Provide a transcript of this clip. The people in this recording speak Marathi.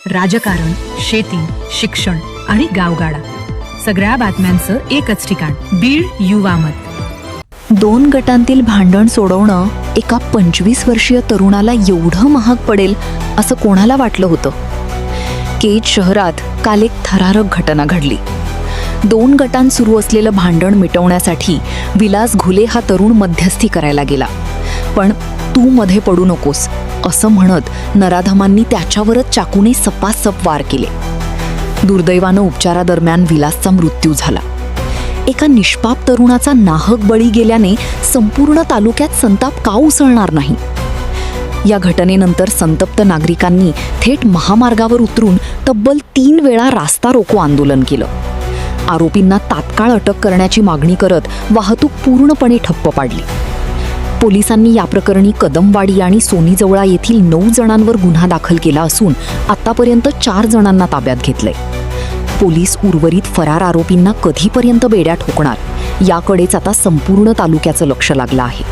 राजकारण, शेती, शिक्षण आणि गावगाडा, सगळ्या बातम्यांचं एकच ठिकाण, बीड युवा मत. 2 गटांतील भांडण सोडवणं एका 25 वर्षीय तरुणाला एवढं महाग पडेल असं कोणाला वाटलं होतं? केज शहरात काल एक थरारक घटना घडली. 2 गटांत सुरू असलेलं भांडण मिटवण्यासाठी विलास घुले हा तरुण मध्यस्थी करायला गेला. पण तू मध्ये पडू नकोस असं म्हणत नराधमांनी त्याच्यावरच चाकूने सपासप वार केले. दुर्दैवानं उपचारादरम्यान विलासचा मृत्यू झाला. एका निष्पाप तरुणाचा नाहक बळी गेल्याने संपूर्ण तालुक्यात संताप का उसळणार नाही? या घटनेनंतर संतप्त नागरिकांनी थेट महामार्गावर उतरून तब्बल 3 वेळा रास्ता रोको आंदोलन केलं. आरोपींना तात्काळ अटक करण्याची मागणी करत वाहतूक पूर्णपणे ठप्प पाडली. पोलिसांनी या प्रकरणी कदमवाडी आणि सोनीजवळा येथील 9 जणांवर गुन्हा दाखल केला असून आतापर्यंत 4 जणांना ताब्यात घेतलंय. पोलीस उर्वरित फरार आरोपींना कधीपर्यंत बेड्या ठोकणार याकडेच आता संपूर्ण तालुक्याचं लक्ष लागलं आहे.